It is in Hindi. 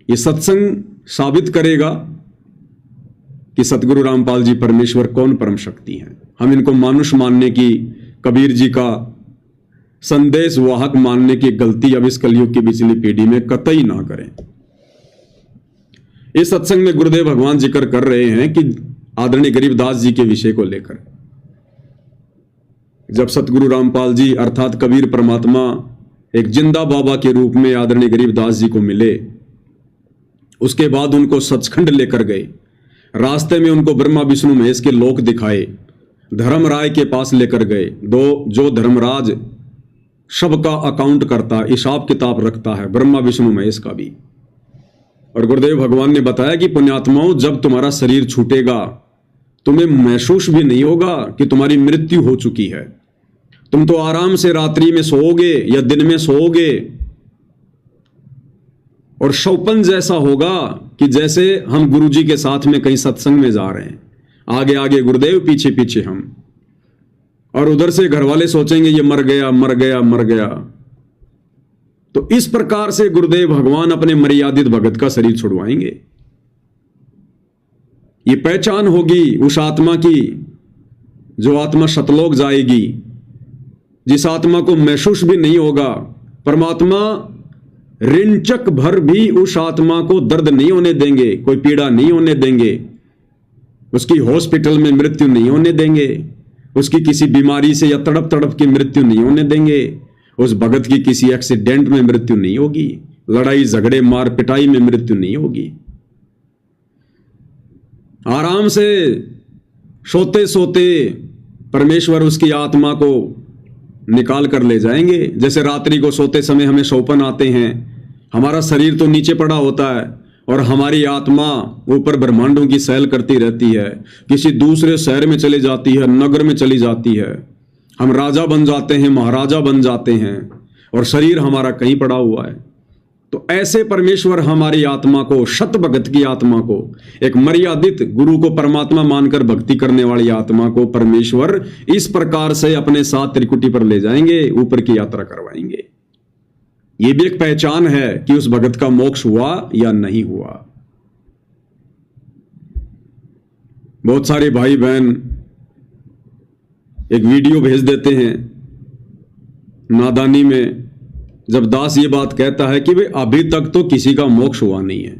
ये सत्संग साबित करेगा कि सतगुरु रामपाल जी परमेश्वर कौन परम शक्ति हैं। हम इनको मानुष मानने की, कबीर जी का संदेश वाहक मानने की गलती अब इस कलयुग की पिछली पीढ़ी में कतई ना करें। इस सत्संग में गुरुदेव भगवान जिक्र कर रहे हैं कि आदरणीय गरीबदास जी के विषय को लेकर, जब सतगुरु रामपाल जी अर्थात कबीर परमात्मा एक जिंदा बाबा के रूप में आदरणीय गरीबदास जी को मिले, उसके बाद उनको सचखंड लेकर गए। रास्ते में उनको ब्रह्मा विष्णु महेश के लोक दिखाए, धर्मराय के पास लेकर गए, जो धर्मराज सबका अकाउंट करता, हिसाब किताब रखता है, ब्रह्मा विष्णु महेश का भी। और गुरुदेव भगवान ने बताया कि पुण्यात्माओं, जब तुम्हारा शरीर छूटेगा तुम्हें महसूस भी नहीं होगा कि तुम्हारी मृत्यु हो चुकी है। तुम तो आराम से रात्रि में सोओगे या दिन में सोओगे, और सौपन जैसा होगा कि जैसे हम गुरुजी के साथ में कहीं सत्संग में जा रहे हैं, आगे आगे गुरुदेव, पीछे पीछे हम, और उधर से घर वाले सोचेंगे ये मर गया मर गया मर गया। तो इस प्रकार से गुरुदेव भगवान अपने मर्यादित भगत का शरीर छुड़वाएंगे। ये पहचान होगी उस आत्मा की जो आत्मा सतलोक जाएगी, जिस आत्मा को महसूस भी नहीं होगा। परमात्मा रिंचक भर भी उस आत्मा को दर्द नहीं होने देंगे, कोई पीड़ा नहीं होने देंगे, उसकी हॉस्पिटल में मृत्यु नहीं होने देंगे, उसकी किसी बीमारी से या तड़प तड़प की मृत्यु नहीं होने देंगे, उस भगत की किसी एक्सीडेंट में मृत्यु नहीं होगी, लड़ाई झगड़े मार पिटाई में मृत्यु नहीं होगी। आराम से सोते सोते परमेश्वर उसकी आत्मा को निकाल कर ले जाएंगे। जैसे रात्रि को सोते समय हमें सौपन आते हैं, हमारा शरीर तो नीचे पड़ा होता है और हमारी आत्मा ऊपर ब्रह्मांडों की सैल करती रहती है, किसी दूसरे शहर में चली जाती है, नगर में चली जाती है, हम राजा बन जाते हैं, महाराजा बन जाते हैं, और शरीर हमारा कहीं पड़ा हुआ है। तो ऐसे परमेश्वर हमारी आत्मा को, शत भगत की आत्मा को, एक मर्यादित गुरु को परमात्मा मानकर भक्ति करने वाली आत्मा को परमेश्वर इस प्रकार से अपने साथ त्रिकुटी पर ले जाएंगे, ऊपर की यात्रा करवाएंगे। यह भी एक पहचान है कि उस भगत का मोक्ष हुआ या नहीं हुआ। बहुत सारे भाई बहन एक वीडियो भेज देते हैं नादानी में, जब दास ये बात कहता है कि भाई अभी तक तो किसी का मोक्ष हुआ नहीं है,